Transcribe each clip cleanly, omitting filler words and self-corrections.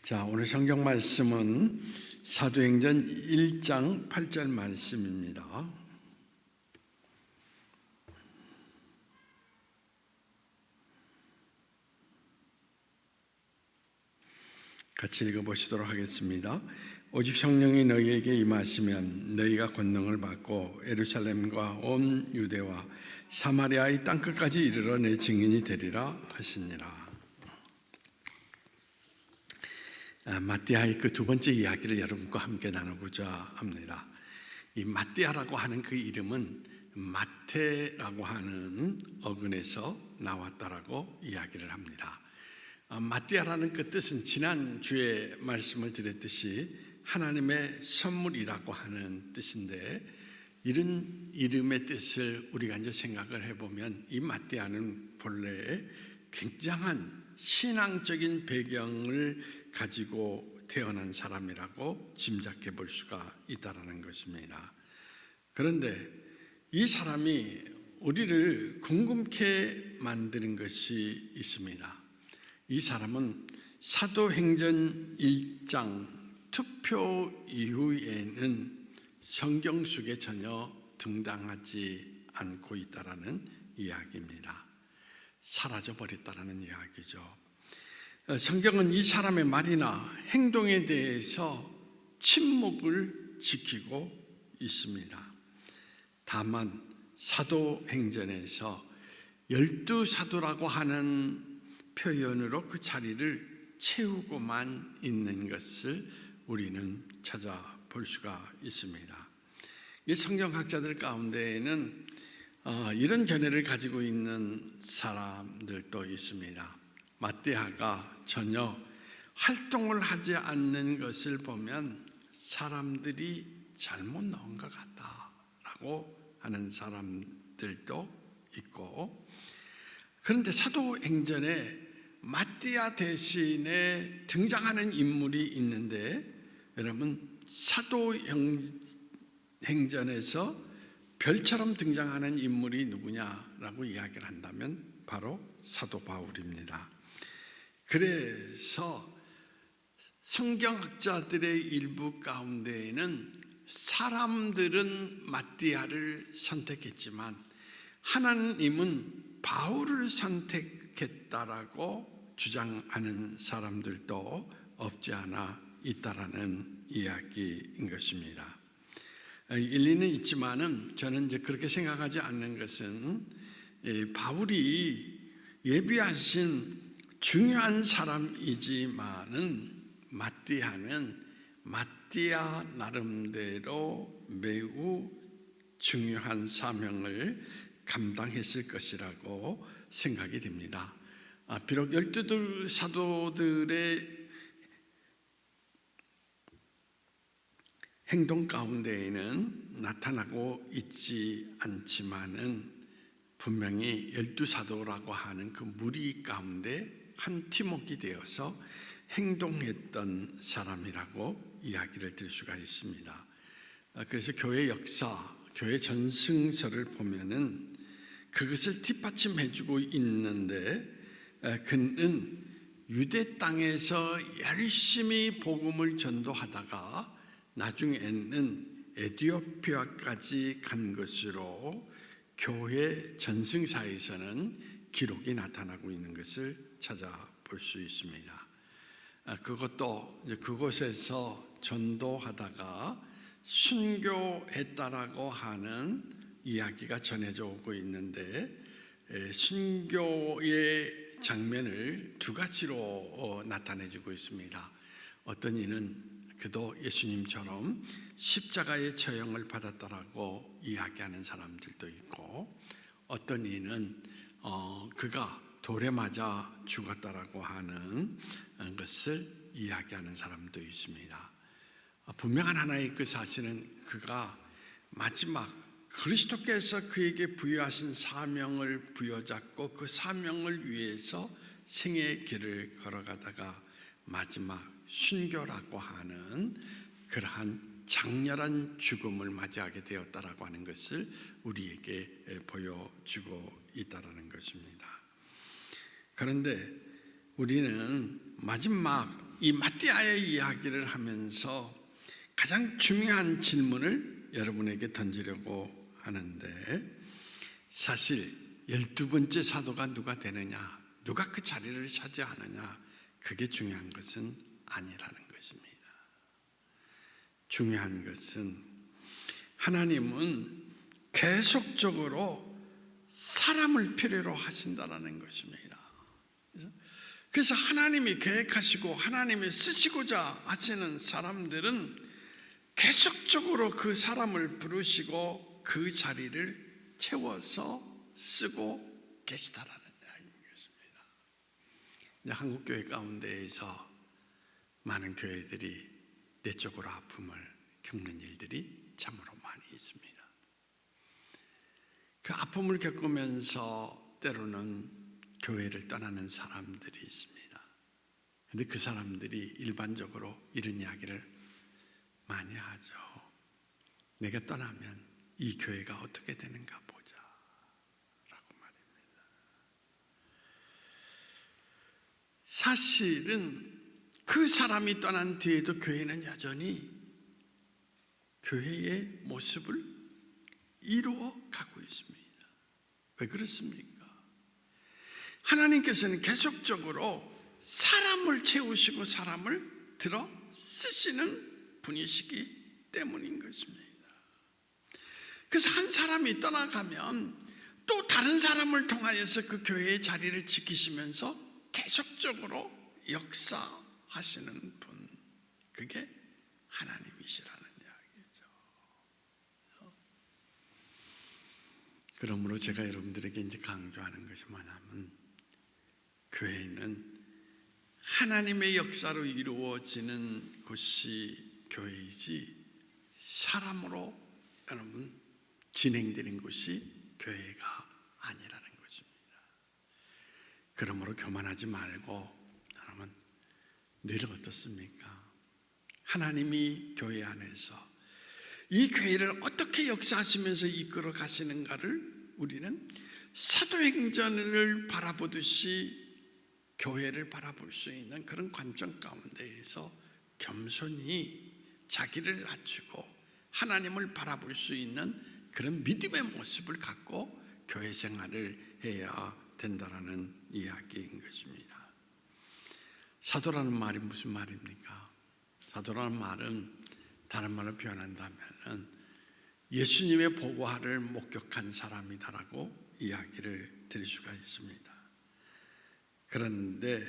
자, 오늘 성경 말씀은 사도행전 1장 8절 말씀입니다. 같이 읽어보시도록 하겠습니다. 오직 성령이 너희에게 임하시면 너희가 권능을 받고 예루살렘과 온 유대와 사마리아의 땅끝까지 이르러 내 증인이 되리라 하시니라. 마띠아의 그 두 번째 이야기를 여러분과 함께 나누고자 합니다. 이 마띠아라고 하는 그 이름은 마태라고 하는 어근에서 나왔다라고 이야기를 합니다. 마띠아라는 그 뜻은 지난주에 말씀을 드렸듯이 하나님의 선물이라고 하는 뜻인데, 이런 이름의 뜻을 우리가 이제 생각을 해보면 이 마띠아는 본래 굉장한 신앙적인 배경을 가지고 태어난 사람이라고 짐작해 볼 수가 있다는 것입니다. 그런데 이 사람이 우리를 궁금케 만드는 것이 있습니다. 이 사람은 사도행전 1장 투표 이후에는 성경 속에 전혀 등장하지 않고 있다는 이야기입니다. 사라져버렸다는 이야기죠. 성경은 이 사람의 말이나 행동에 대해서 침묵을 지키고 있습니다. 다만 사도행전에서 12사도라고 하는 표현으로 그 자리를 채우고만 있는 것을 우리는 찾아볼 수가 있습니다. 이 성경학자들 가운데에는 이런 견해를 가지고 있는 사람들도 있습니다. 마띠아가 전혀 활동을 하지 않는 것을 보면 사람들이 잘못 넣은 것 같다라고 하는 사람들도 있고, 그런데 사도행전에 마띠아 대신에 등장하는 인물이 있는데, 여러분 사도행전에서 별처럼 등장하는 인물이 누구냐라고 이야기를 한다면 바로 사도 바울입니다. 그래서 성경학자들의 일부 가운데에는 사람들은 마띠아를 선택했지만 하나님은 바울을 선택했다라고 주장하는 사람들도 없지 않아 있다라는 이야기인 것입니다. 일리는 있지만은 저는 이제 그렇게 생각하지 않는 것은, 바울이 예비하신 중요한 사람이지만은 마띠아는 마띠아 나름대로 매우 중요한 사명을 감당했을 것이라고 생각이 됩니다. 비록 12사도들의 행동 가운데에는 나타나고 있지 않지만은 분명히 12사도라고 하는 그 무리 가운데 한 팀워크가 되어서 행동했던 사람이라고 이야기를 들 수가 있습니다. 그래서 교회 역사, 교회 전승서를 보면은 그것을 뒷받침해주고 있는데, 그는 유대 땅에서 열심히 복음을 전도하다가 나중에는 에티오피아까지 간 것으로 교회 전승사에서는 기록이 나타나고 있는 것을 찾아볼 수 있습니다. 그것도 그곳에서 전도하다가 순교했다라고 하는 이야기가 전해져 오고 있는데, 순교의 장면을 두 가지로 나타내주고 있습니다. 어떤 이는 그도 예수님처럼 십자가의 처형을 받았다라고 이야기하는 사람들도 있고, 어떤 이는 그가 돌에 맞아 죽었다라고 하는 것을 이야기하는 사람도 있습니다. 분명한 하나의 그 사실은 그가 마지막 그리스도께서 그에게 부여하신 사명을 부여잡고 그 사명을 위해서 생의 길을 걸어가다가 마지막 순교라고 하는 그러한 장렬한 죽음을 맞이하게 되었다라고 하는 것을 우리에게 보여주고 있다라는 것입니다. 그런데 우리는 마지막 이 마띠아의 이야기를 하면서 가장 중요한 질문을 여러분에게 던지려고 하는데, 사실 12번째 사도가 누가 되느냐, 누가 그 자리를 차지하느냐, 그게 중요한 것은 아니라는 것입니다. 중요한 것은 하나님은 계속적으로 사람을 필요로 하신다는 것입니다. 그래서 하나님이 계획하시고 하나님이 쓰시고자 하시는 사람들은 계속적으로 그 사람을 부르시고 그 자리를 채워서 쓰고 계시다라는 이야기인 것입니다. 한국 교회 가운데에서 많은 교회들이 내적으로 아픔을 겪는 일들이 참으로 많이 있습니다. 그 아픔을 겪으면서 때로는 교회를 떠나는 사람들이 있습니다. 그런데 그 사람들이 일반적으로 이런 이야기를 많이 하죠. 내가 떠나면 이 교회가 어떻게 되는가 보자 라고 말입니다. 사실은 그 사람이 떠난 뒤에도 교회는 여전히 교회의 모습을 이루어 가고 있습니다. 왜 그렇습니까? 하나님께서는 계속적으로 사람을 채우시고 사람을 들어 쓰시는 분이시기 때문인 것입니다. 그래서 한 사람이 떠나가면 또 다른 사람을 통하여서 그 교회의 자리를 지키시면서 계속적으로 역사하시는 분, 그게 하나님이시라는 이야기죠. 그러므로 제가 여러분들에게 이제 강조하는 것이 뭐냐면, 교회는 하나님의 역사로 이루어지는 곳이 교회이지 사람으로 여러분 진행되는 곳이 교회가 아니라는 것입니다. 그러므로 교만하지 말고 여러분 늘 어떻습니까? 하나님이 교회 안에서 이 교회를 어떻게 역사하시면서 이끌어 가시는가를 우리는 사도행전을 바라보듯이 교회를 바라볼 수 있는 그런 관점 가운데에서 겸손히 자기를 낮추고 하나님을 바라볼 수 있는 그런 믿음의 모습을 갖고 교회 생활을 해야 된다는 이야기인 것입니다. 사도라는 말이 무슨 말입니까? 사도라는 말은 다른 말로 표현한다면 예수님의 보고하를 목격한 사람이다라고 이야기를 드릴 수가 있습니다. 그런데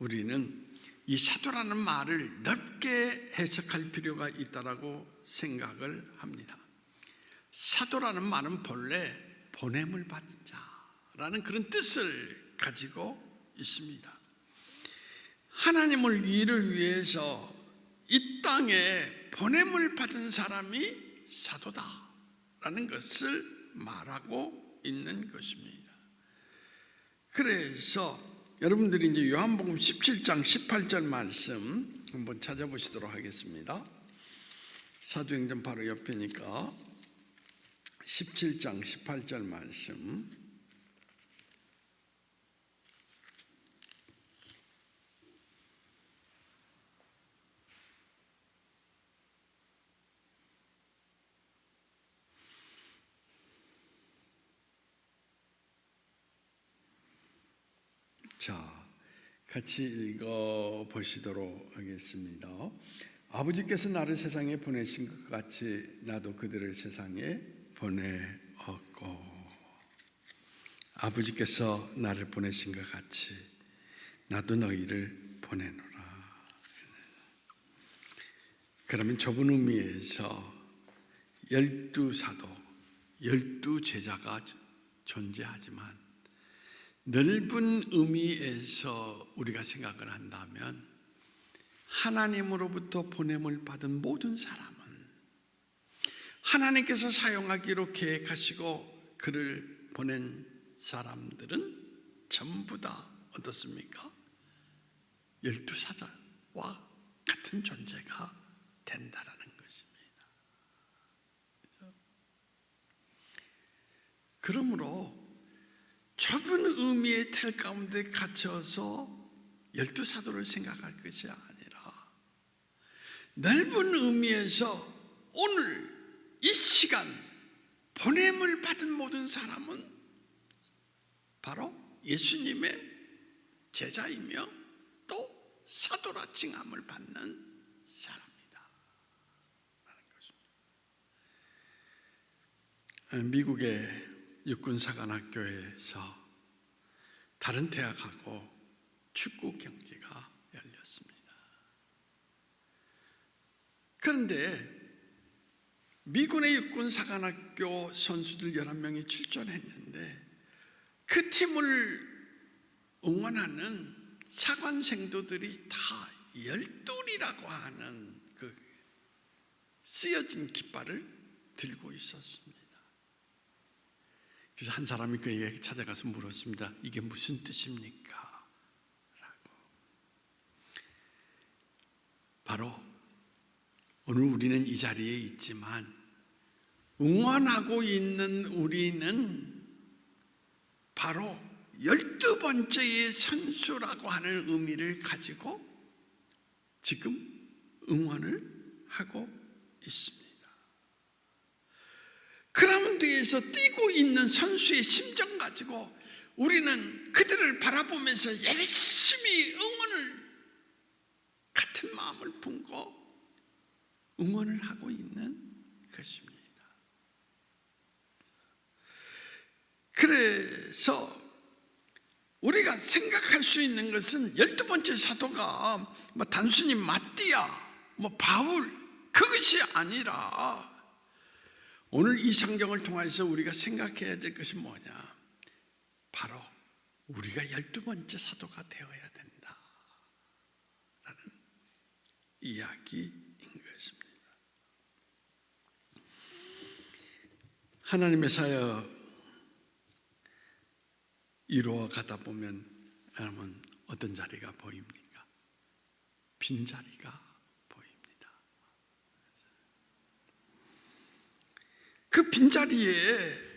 우리는 이 사도라는 말을 넓게 해석할 필요가 있다고 생각을 합니다. 사도라는 말은 본래 보냄을 받은 자라는 그런 뜻을 가지고 있습니다. 하나님을 일을 위해서 이 땅에 보냄을 받은 사람이 사도다라는 것을 말하고 있는 것입니다. 그래서 여러분들이 이제 요한복음 17장 18절 말씀 한번 찾아보시도록 하겠습니다. 사도행전 바로 옆이니까 17장 18절 말씀. 자, 같이 읽어 보시도록 하겠습니다. 아버지께서 나를 세상에 보내신 것 같이 나도 그들을 세상에 보내었고, 아버지께서 나를 보내신 것 같이 나도 너희를 보내노라. 그러면 좁은 의미에서 12사도, 12제자가 존재하지만 넓은 의미에서 우리가 생각을 한다면 하나님으로부터 보냄을 받은 모든 사람은 하나님께서 사용하기로 계획하시고 그를 보낸 사람들은 전부 다 어떻습니까? 12사자와 같은 존재가 된다라는 것입니다. 그러므로 좁은 의미의 틀 가운데 갇혀서 12사도를 생각할 것이 아니라 넓은 의미에서 오늘 이 시간 보냄을 받은 모든 사람은 바로 예수님의 제자이며 또 사도라 칭함을 받는 사람이다 라는 것입니다. 미국의 육군사관학교에서 다른 대학하고 축구 경기가 열렸습니다. 그런데 미군의 육군사관학교 선수들 11명이 출전했는데 그 팀을 응원하는 사관생도들이 다 열둘이라고 하는 그 쓰여진 깃발을 들고 있었습니다. 그래서 한 사람이 그에게 찾아가서 물었습니다. 이게 무슨 뜻입니까? 라고. 바로 오늘 우리는 이 자리에 있지만 응원하고 있는 우리는 바로 12번째의 선수라고 하는 의미를 가지고 지금 응원을 하고 있습니다. 그라운드에서 뛰고 있는 선수의 심정 가지고 우리는 그들을 바라보면서 열심히 응원을 같은 마음을 품고 응원을 하고 있는 것입니다. 그래서 우리가 생각할 수 있는 것은 12번째 사도가 단순히 마띠아, 바울 그것이 아니라 오늘 이 성경을 통해서 우리가 생각해야 될 것이 뭐냐? 바로 우리가 12번째 사도가 되어야 된다 라는 이야기인 것입니다. 하나님의 사역 이루어 가다 보면 여러분 어떤 자리가 보입니까? 빈자리가 보입니다. 그 빈자리에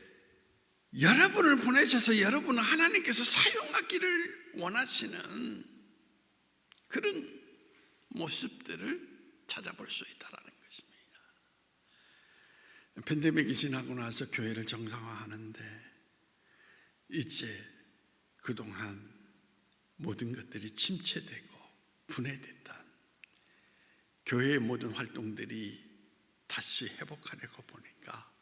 여러분을 보내셔서 여러분을 하나님께서 사용하기를 원하시는 그런 모습들을 찾아볼 수 있다는 것입니다. 팬데믹이 지나고 나서 교회를 정상화하는데 이제 그동안 모든 것들이 침체되고 분해됐던 교회의 모든 활동들이 다시 회복하려고 보니까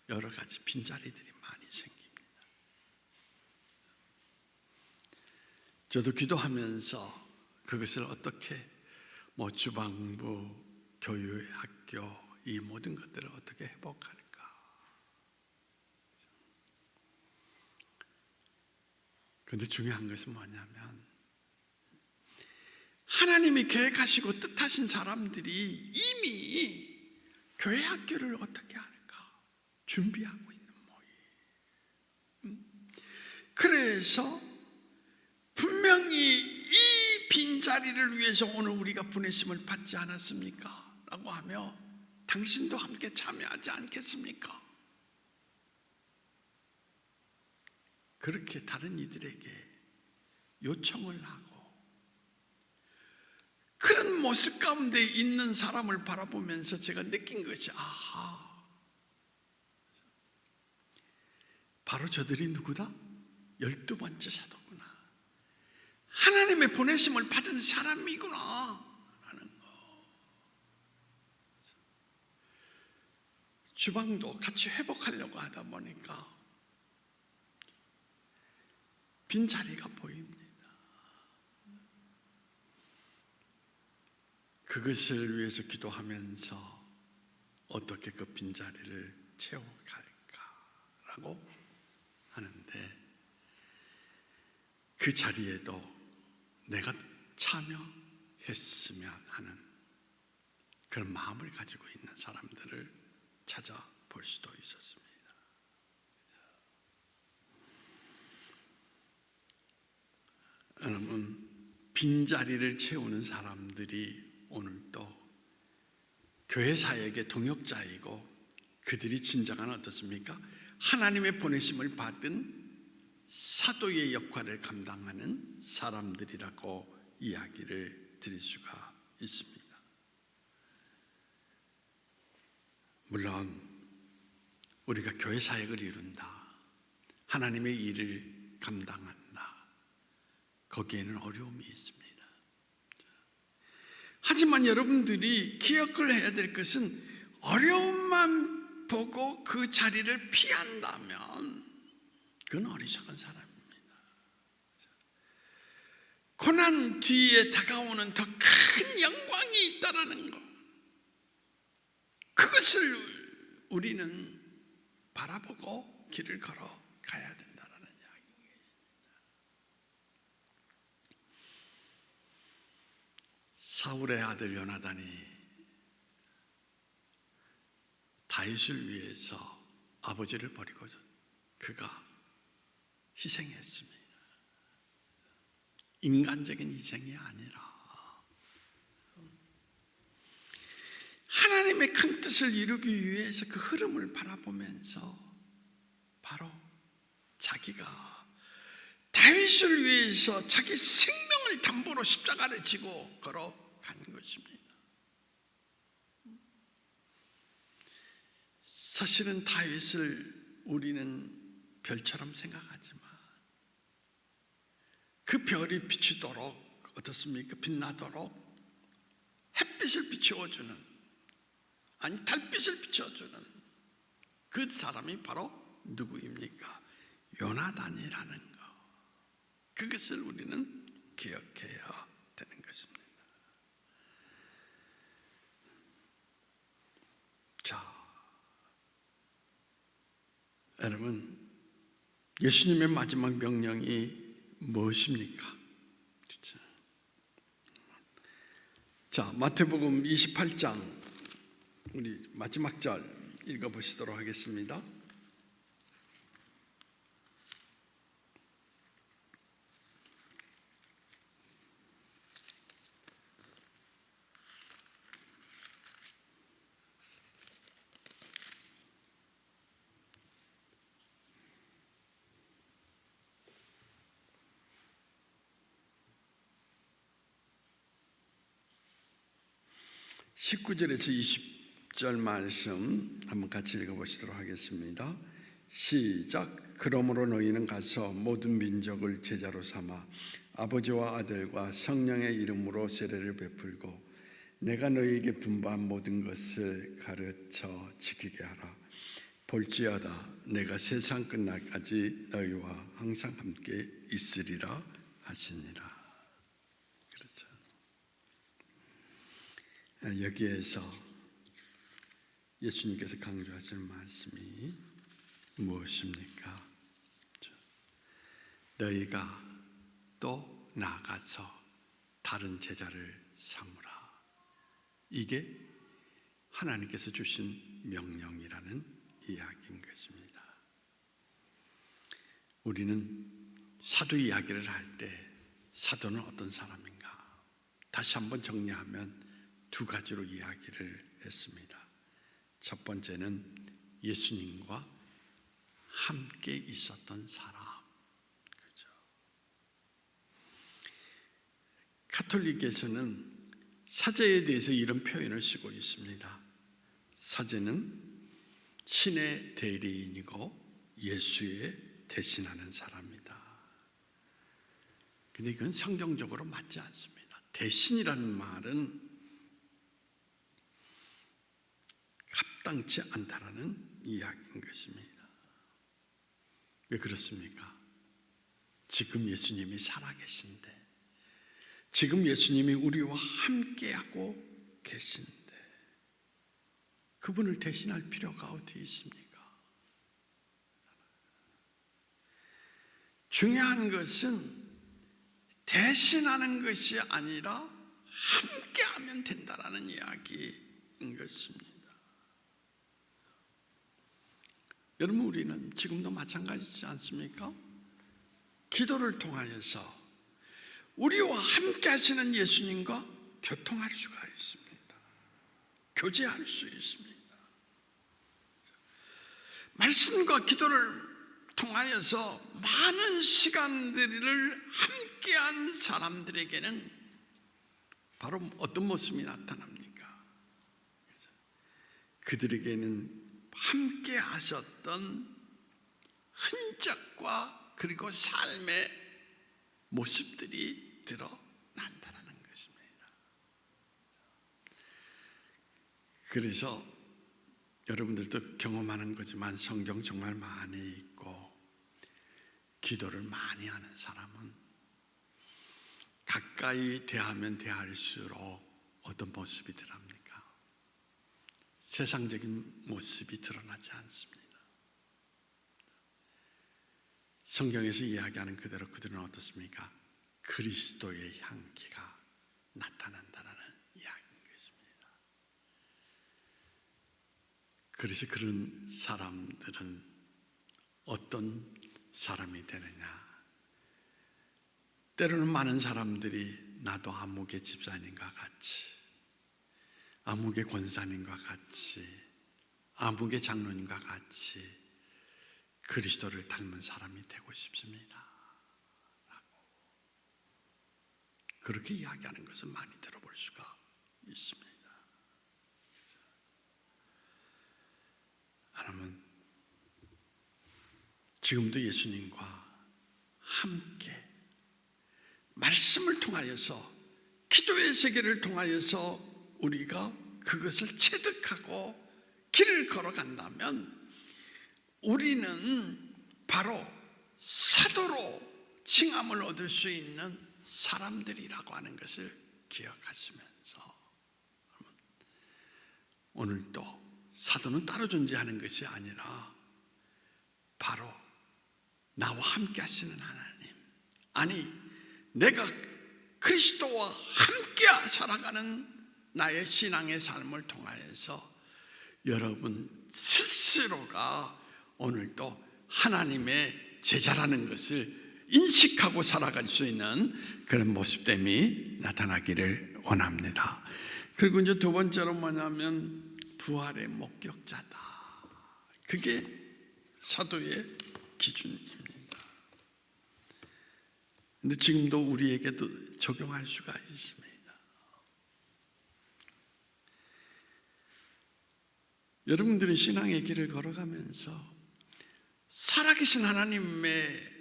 여러 가지 빈자리들이 많이 생깁니다. 저도 기도하면서 그것을 어떻게 주방부, 교육학교 이 모든 것들을 어떻게 회복할까? 그런데 중요한 것은 뭐냐면 하나님이 계획하시고 뜻하신 사람들이 이미 교회 학교를 어떻게 할까 준비하고 있는 모임. 그래서 분명히 이 빈자리를 위해서 오늘 우리가 보내심을 받지 않았습니까? 라고 하며 당신도 함께 참여하지 않겠습니까? 그렇게 다른 이들에게 요청을 하고 그런 모습 가운데 있는 사람을 바라보면서 제가 느낀 것이 아하, 바로 저들이 누구다? 12번째 사도구나. 하나님의 보내심을 받은 사람이구나 라는 거. 주방도 같이 회복하려고 하다 보니까 빈자리가 보입니다. 그것을 위해서 기도하면서 어떻게 그 빈자리를 채워갈까라고 하는데 그 자리에도 내가 참여했으면 하는 그런 마음을 가지고 있는 사람들을 찾아볼 수도 있었습니다. 여러분, 빈자리를 채우는 사람들이 오늘도 교회 사역의 동역자이고 그들이 진정한 어떻습니까? 하나님의 보내심을 받은 사도의 역할을 감당하는 사람들이라고 이야기를 드릴 수가 있습니다. 물론 우리가 교회 사역을 이룬다, 하나님의 일을 감당한다, 거기에는 어려움이 있습니다. 하지만 여러분들이 기억을 해야 될 것은, 어려움만 보고 그 자리를 피한다면 그건 어리석은 사람입니다. 고난 뒤에 다가오는 더 큰 영광이 있다라는 것, 그것을 우리는 바라보고 길을 걸어가야 된다라는 이야기입니다. 사울의 아들 요나단이 다윗을 위해서 아버지를 버리고 그가 희생했습니다. 인간적인 희생이 아니라 하나님의 큰 뜻을 이루기 위해서 그 흐름을 바라보면서 바로 자기가 다윗을 위해서 자기 생명을 담보로 십자가를 지고 걸어가는 것입니다. 사실은 다윗을 우리는 별처럼 생각하지만 그 별이 비추도록, 어떻습니까? 빛나도록 햇빛을 비추어주는, 아니 달빛을 비춰주는 그 사람이 바로 누구입니까? 요나단이라는 것, 그것을 우리는 기억해야 되는 것입니다. 자, 여러분, 예수님의 마지막 명령이 무엇입니까? 그렇죠? 자, 마태복음 28장 우리 마지막 절 읽어보시도록 하겠습니다. (19절에서 20절) 말씀 한번 같이 읽어보시도록 하겠습니다. 시작. 그러므로 너희는 가서 모든 민족을 제자로 삼아 아버지와 아들과 성령의 이름으로 세례를 베풀고 내가 너희에게 분부한 모든 것을 가르쳐 지키게 하라. 볼지어다 내가 세상 끝날까지 너희와 항상 함께 있으리라 하시니라. 그렇죠. 여기에서 예수님께서 강조하시는 말씀이 무엇입니까? 너희가 또 나가서 다른 제자를 삼으라. 이게 하나님께서 주신 명령이라는 이야기인 것입니다. 우리는 사도 이야기를 할 때 사도는 어떤 사람인가? 다시 한번 정리하면 두 가지로 이야기를 했습니다. 첫 번째는 예수님과 함께 있었던 사람. 그죠? 가톨릭에서는 사제에 대해서 이런 표현을 쓰고 있습니다. 사제는 신의 대리인이고 예수의 대신하는 사람이다. 근데 이건 성경적으로 맞지 않습니다. 대신이라는 말은 합당치 않다라는 이야기인 것입니다. 왜 그렇습니까? 지금 예수님이 살아계신데, 지금 예수님이 우리와 함께하고 계신데 그분을 대신할 필요가 어디 있습니까? 중요한 것은 대신하는 것이 아니라 함께하면 된다라는 이야기인 것입니다. 여러분, 우리는 지금도 마찬가지지 않습니까? 기도를 통하여서 우리와 함께 하시는 예수님과 교통할 수가 있습니다. 교제할 수 있습니다. 말씀과 기도를 통하여서 많은 시간들을 함께한 사람들에게는 바로 어떤 모습이 나타납니까? 그들에게는 함께 하셨던 흔적과 그리고 삶의 모습들이 드러난다는 것입니다. 그래서 여러분들도 경험하는 거지만 성경 정말 많이 읽고 기도를 많이 하는 사람은 가까이 대하면 대할수록 어떤 모습이 드러납니까? 세상적인 모습이 드러나지 않습니다. 성경에서 이야기하는 그대로 그들은 어떻습니까? 그리스도의 향기가 나타난다는 이야기인 것입니다. 그래서 그런 사람들은 어떤 사람이 되느냐? 때로는 많은 사람들이 나도 아무개 집사님과 같이, 아무개 권사님과 같이, 아무개 장로님과 같이 그리스도를 닮은 사람이 되고 싶습니다 라고 그렇게 이야기하는 것을 많이 들어볼 수가 있습니다. 여러분, 지금도 예수님과 함께 말씀을 통하여서, 기도의 세계를 통하여서 우리가 그것을 체득하고 길을 걸어간다면 우리는 바로 사도로 칭함을 얻을 수 있는 사람들이라고 하는 것을 기억하시면서, 오늘도 사도는 따로 존재하는 것이 아니라 바로 나와 함께 하시는 하나님, 아니 내가 그리스도와 함께 살아가는 나의 신앙의 삶을 통하여서 여러분 스스로가 오늘도 하나님의 제자라는 것을 인식하고 살아갈 수 있는 그런 모습됨이 나타나기를 원합니다. 그리고 이제 두 번째로 뭐냐면 부활의 목격자다. 그게 사도의 기준입니다. 근데 지금도 우리에게도 적용할 수가 있습니다. 여러분들은 신앙의 길을 걸어가면서 살아계신 하나님의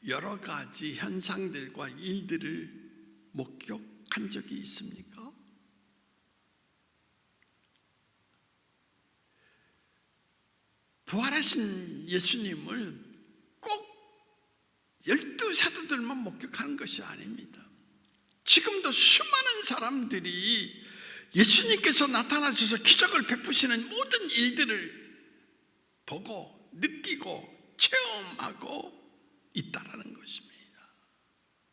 여러 가지 현상들과 일들을 목격한 적이 있습니까? 부활하신 예수님을 꼭 12사도들만 목격하는 것이 아닙니다. 지금도 수많은 사람들이 예수님께서 나타나셔서 기적을 베푸시는 모든 일들을 보고 느끼고 체험하고 있다라는 것입니다.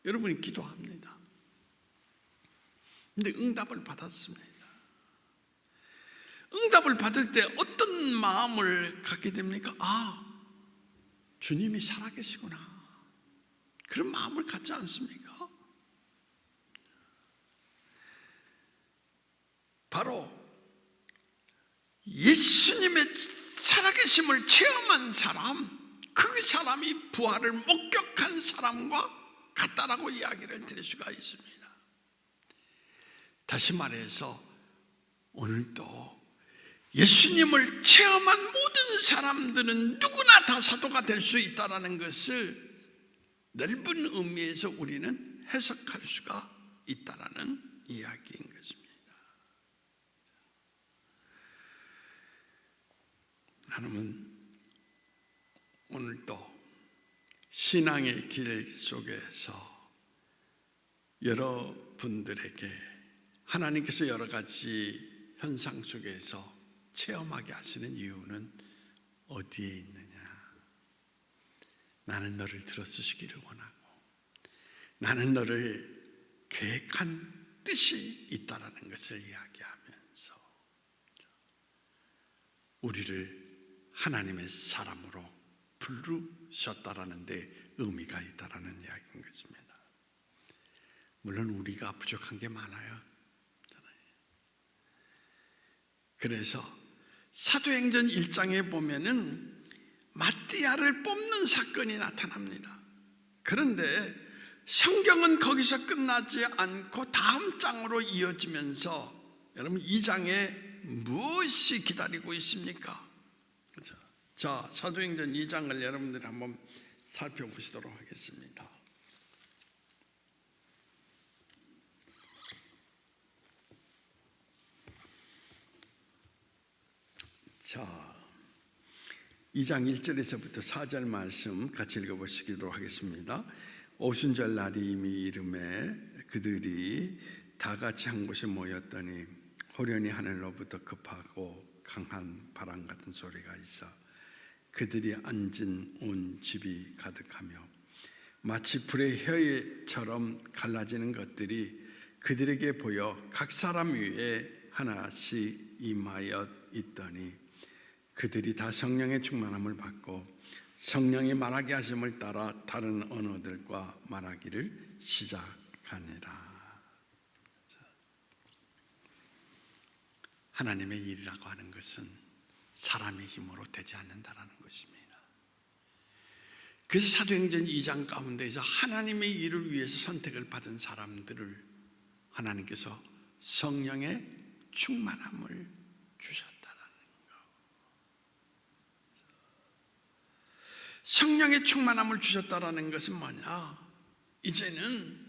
여러분이 기도합니다. 근데 응답을 받았습니다. 응답을 받을 때 어떤 마음을 갖게 됩니까? 아, 주님이 살아계시구나. 그런 마음을 갖지 않습니까? 바로 예수님의 살아계심을 체험한 사람, 그 사람이 부활을 목격한 사람과 같다라고 이야기를 드릴 수가 있습니다. 다시 말해서 오늘도 예수님을 체험한 모든 사람들은 누구나 다 사도가 될 수 있다는 것을 넓은 의미에서 우리는 해석할 수가 있다는 이야기인 것입니다. 하나님은 오늘도 신앙의 길 속에서 여러분들에게 하나님께서 여러 가지 현상 속에서 체험하게 하시는 이유는 어디에 있느냐? 나는 너를 들어쓰시기를 원하고 나는 너를 계획한 뜻이 있다라는 것을 이야기하면서 우리를 하나님의 사람으로 부르셨다라는 데 의미가 있다라는 이야기인 것입니다. 물론 우리가 부족한 게 많아요. 그래서 사도행전 1장에 보면은 마띠아를 뽑는 사건이 나타납니다. 그런데 성경은 거기서 끝나지 않고 다음 장으로 이어지면서 여러분, 이 장에 무엇이 기다리고 있습니까? 그렇죠? 자, 사도행전 2장을 여러분들이 한번 살펴보시도록 하겠습니다. 자, 2장 1절에서부터 4절 말씀 같이 읽어보시기로 하겠습니다. 오순절 날이 이미 이름에 그들이 다 같이 한 곳에 모였더니 호련히 하늘로부터 급하고 강한 바람 같은 소리가 있어 그들이 앉은 온 집이 가득하며 마치 불의 혀처럼 갈라지는 것들이 그들에게 보여 각 사람 위에 하나씩 임하여 있더니 그들이 다 성령의 충만함을 받고 성령이 말하게 하심을 따라 다른 언어들과 말하기를 시작하니라. 하나님의 일이라고 하는 것은 사람의 힘으로 되지 않는다라는 것입니다. 그래서 사도행전 2장 가운데에서 하나님의 일을 위해서 선택을 받은 사람들을 하나님께서 성령의 충만함을 주셨다라는 것. 성령의 충만함을 주셨다라는 것은 뭐냐? 이제는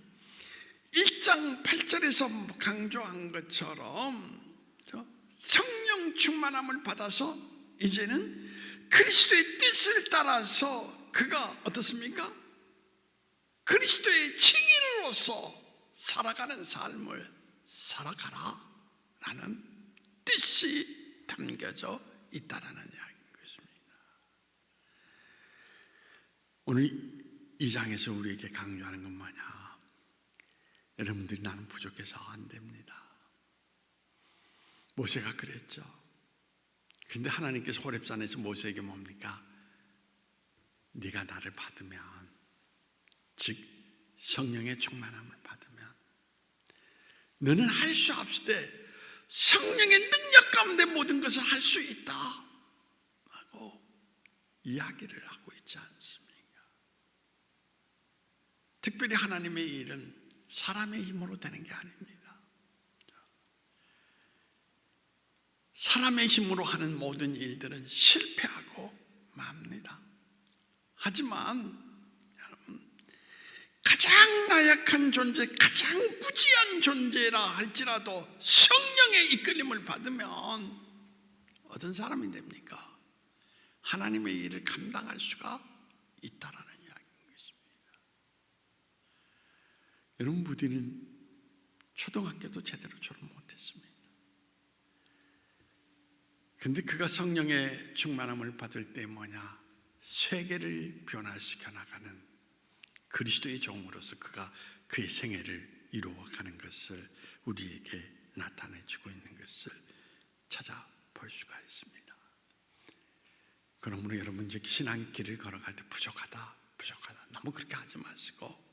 1장 8절에서 강조한 것처럼 성령 충만함을 받아서 이제는 그리스도의 뜻을 따라서 그가 어떻습니까? 그리스도의 증인으로서 살아가는 삶을 살아가라 라는 뜻이 담겨져 있다라는 이야기인 것입니다. 오늘 이 장에서 우리에게 강조하는 건 뭐냐? 여러분들이 나는 부족해서 안 됩니다. 모세가 그랬죠. 근데 하나님께서 호렙산에서 모세에게 뭡니까? 네가 나를 받으면, 즉 성령의 충만함을 받으면 너는 할 수 없을 때 성령의 능력 가운데 모든 것을 할 수 있다 라고 이야기를 하고 있지 않습니까? 특별히 하나님의 일은 사람의 힘으로 되는 게 아닙니다. 사람의 힘으로 하는 모든 일들은 실패하고 맙니다. 하지만 여러분, 가장 나약한 존재, 가장 부지한 존재라 할지라도 성령의 이끌림을 받으면 어떤 사람이 됩니까? 하나님의 일을 감당할 수가 있다라는 이야기인 것입니다. 여러분, 부디는 초등학교도 제대로 졸업 못했습니다. 근데 그가 성령의 충만함을 받을 때 뭐냐? 세계를 변화시켜 나가는 그리스도의 종으로서 그가 그의 생애를 이루어가는 것을 우리에게 나타내주고 있는 것을 찾아볼 수가 있습니다. 그러므로 여러분, 이제 신앙길을 걸어갈 때 부족하다 너무 그렇게 하지 마시고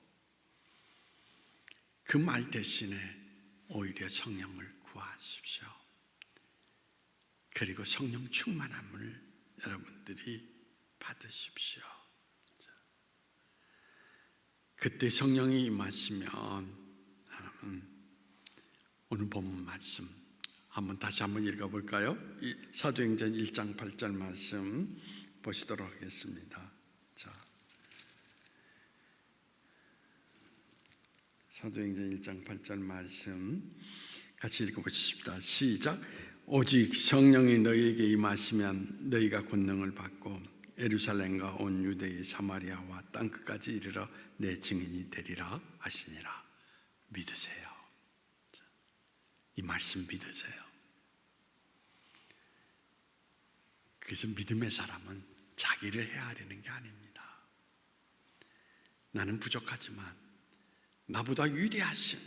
그 말 대신에 오히려 성령을 구하십시오. 그리고 성령 충만함을 여러분들이 받으십시오. 그때 성령이 임하시면 여러분, 오늘 본문 말씀 다시 한번 읽어볼까요? 사도행전 1장 8절 말씀 보시도록 하겠습니다. 자, 사도행전 1장 8절 말씀 같이 읽어보십시다. 시작. 오직 성령이 너희에게 임하시면 너희가 권능을 받고 예루살렘과 온 유대의 사마리아와 땅끝까지 이르러 내 증인이 되리라 하시니라. 믿으세요. 이 말씀 믿으세요. 그래서 믿음의 사람은 자기를 헤아리는 게 아닙니다. 나는 부족하지만 나보다 위대하신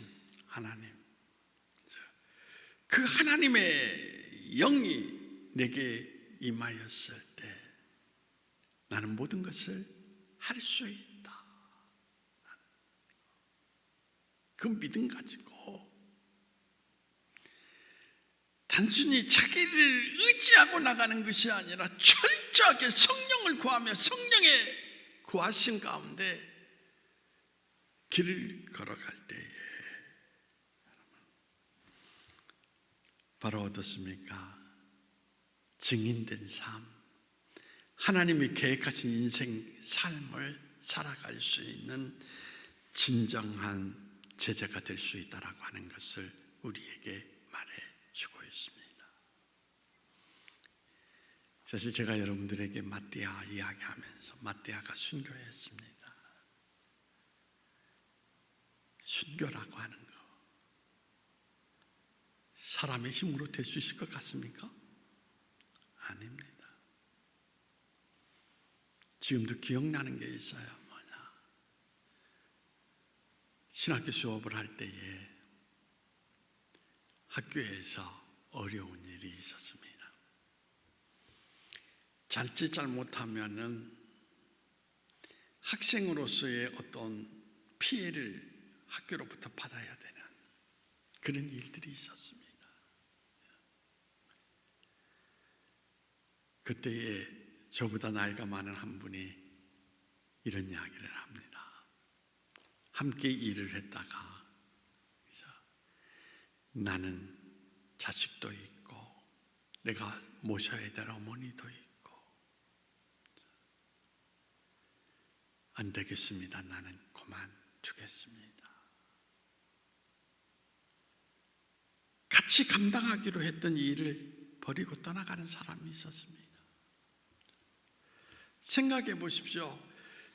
하나님, 그 하나님의 영이 내게 임하였을 때 나는 모든 것을 할 수 있다. 그 믿음 가지고 단순히 자기를 의지하고 나가는 것이 아니라 철저히 철저하게 성령을 구하며 성령의 구하신 가운데 길을 걸어갈 때에 바로 어떻습니까? 증인된 삶, 하나님이 계획하신 인생 삶을 살아갈 수 있는 진정한 제자가 될 수 있다라고 하는 것을 우리에게 말해주고 있습니다. 사실 제가 여러분들에게 마띠아 이야기하면서 마띠아가 순교했습니다. 순교라고 하는 거 사람의 힘으로 될 수 있을 것 같습니까? 아닙니다. 지금도 기억나는 게 있어요. 뭐냐? 신학교 수업을 할 때에 학교에서 어려운 일이 있었습니다. 잘지 잘못하면은 학생으로서의 어떤 피해를 학교로부터 받아야 되는 그런 일들이 있었습니다. 그때에 저보다 나이가 많은 한 분이 이런 이야기를 합니다. 함께 일을 했다가 나는 자식도 있고 내가 모셔야 될 어머니도 있고 안 되겠습니다. 나는 그만두겠습니다. 같이 감당하기로 했던 일을 버리고 떠나가는 사람이 있었습니다. 생각해 보십시오.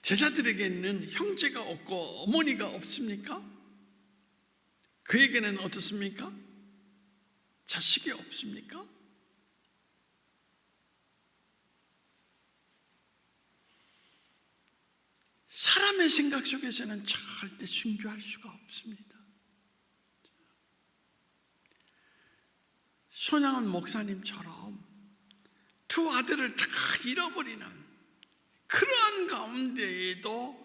제자들에게는 형제가 없고 어머니가 없습니까? 그에게는 어떻습니까? 자식이 없습니까? 사람의 생각 속에서는 절대 순교할 수가 없습니다. 손양은 목사님처럼 두 아들을 다 잃어버리는 그러한 가운데에도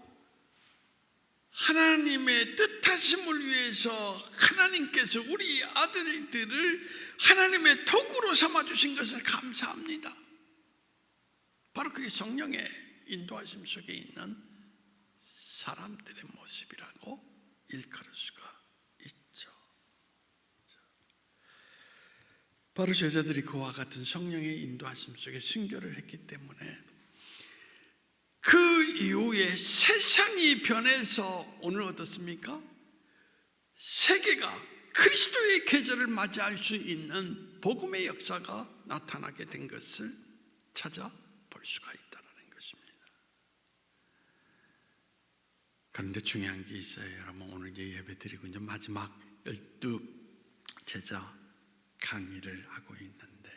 하나님의 뜻하심을 위해서 하나님께서 우리 아들들을 하나님의 도구로 삼아주신 것을 감사합니다. 바로 그게 성령의 인도하심 속에 있는 사람들의 모습이라고 일컬을 수가 있죠. 바로 제자들이 그와 같은 성령의 인도하심 속에 순교를 했기 때문에 그 이후에 세상이 변해서 오늘 어떻습니까? 세계가 그리스도의 계절을 맞이할 수 있는 복음의 역사가 나타나게 된 것을 찾아볼 수가 있다는 것입니다. 그런데 중요한 게 있어요. 여러분 오늘 예배 드리고 이제 마지막 12 제자 강의를 하고 있는데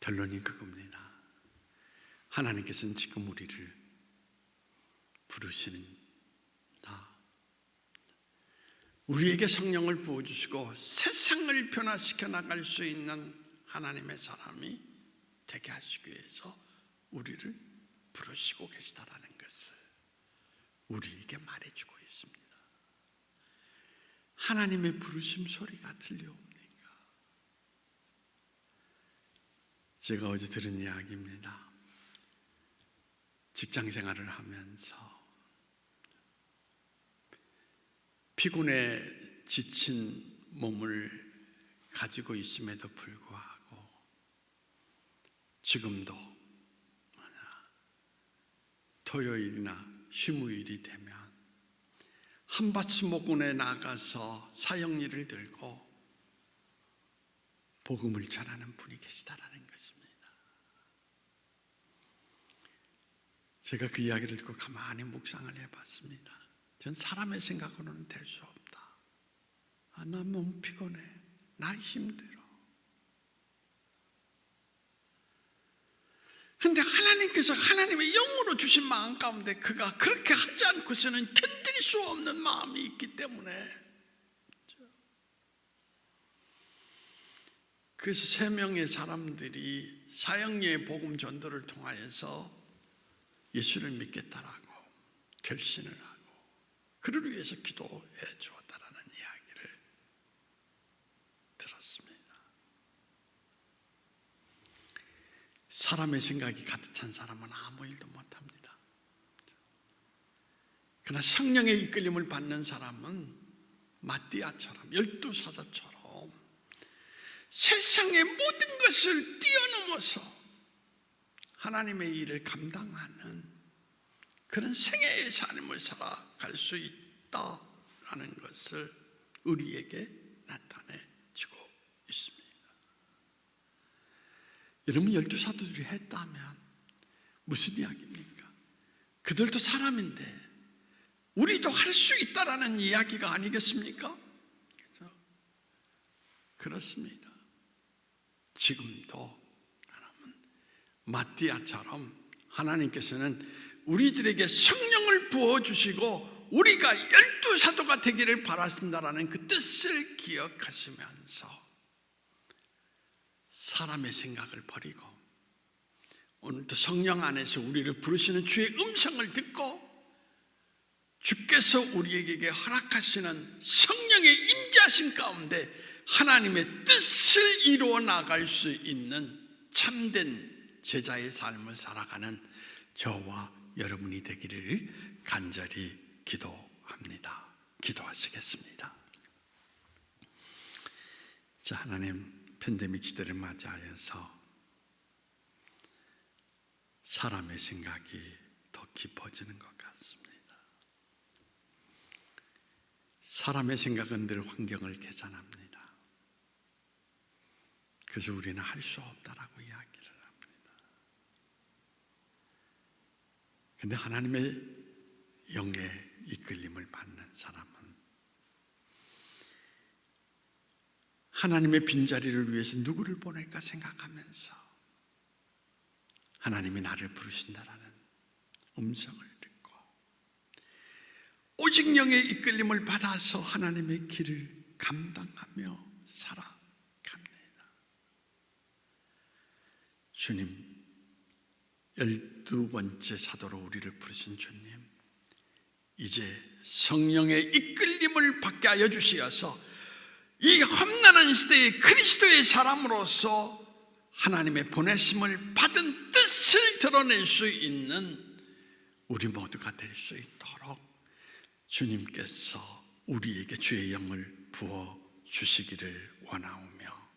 결론이 그겁니다. 하나님께서는 지금 우리를 부르시는 우리에게 성령을 부어주시고 세상을 변화시켜 나갈 수 있는 하나님의 사람이 되게 하시기 위해서 우리를 부르시고 계시다라는 것을 우리에게 말해주고 있습니다. 하나님의 부르심 소리가 들려옵니까? 제가 어제 들은 이야기입니다. 직장 생활을 하면서 피곤에 지친 몸을 가지고 있음에도 불구하고 지금도 토요일이나 휴무일이 되면 한밭수목원에 나가서 사역일을 들고 복음을 전하는 분이 계시다라는 것입니다. 제가 그 이야기를 듣고 가만히 묵상을 해봤습니다. 전 사람의 생각으로는 될 수 없다. 나 너무 피곤해. 나 힘들어. 그런데 하나님께서 하나님의 영으로 주신 마음 가운데 그가 그렇게 하지 않고서는 견딜 수 없는 마음이 있기 때문에 그래서 3명의 사람들이 사형리의 복음 전도를 통하여서 예수를 믿겠다라고 결심을 하고 그를 위해서 기도해 주었다라는 이야기를 들었습니다. 사람의 생각이 가득 찬 사람은 아무 일도 못합니다. 그러나 성령의 이끌림을 받는 사람은 마띠아처럼, 12사도처럼 세상의 모든 것을 뛰어넘어서 하나님의 일을 감당하는 그런 생애의 삶을 살아갈 수 있다라는 것을 우리에게 나타내주고 있습니다. 여러분, 12사도들이 했다면 무슨 이야기입니까? 그들도 사람인데 우리도 할 수 있다라는 이야기가 아니겠습니까? 그렇죠? 그렇습니다. 지금도 마띠아처럼 하나님께서는 우리들에게 성령을 부어주시고 우리가 12사도가 되기를 바라신다라는 그 뜻을 기억하시면서 사람의 생각을 버리고 오늘도 성령 안에서 우리를 부르시는 주의 음성을 듣고 주께서 우리에게 허락하시는 성령의 임재하신 가운데 하나님의 뜻을 이루어 나갈 수 있는 참된 제자의 삶을 살아가는 저와 여러분이 되기를 간절히 기도합니다. 기도하시겠습니다. 자, 하나님, 팬데믹 시대를 맞이하여서 사람의 생각이 더 깊어지는 것 같습니다. 사람의 생각은 늘 환경을 계산합니다. 그래서 우리는 할 수 없다라고 이야기를 합니다. 그런데 하나님의 영의 이끌림을 받는 사람은 하나님의 빈자리를 위해서 누구를 보낼까 생각하면서 하나님이 나를 부르신다라는 음성을 듣고 오직 영의 이끌림을 받아서 하나님의 길을 감당하며 살아갑니다. 주님, 12번째 사도로 우리를 부르신 주님, 이제 성령의 이끌림을 받게 하여 주시어서 이 험난한 시대의 그리스도의 사람으로서 하나님의 보내심을 받은 뜻을 드러낼 수 있는 우리 모두가 될 수 있도록 주님께서 우리에게 주의 영을 부어 주시기를 원하오며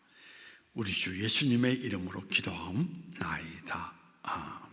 우리 주 예수님의 이름으로 기도하옵나이다. 아멘.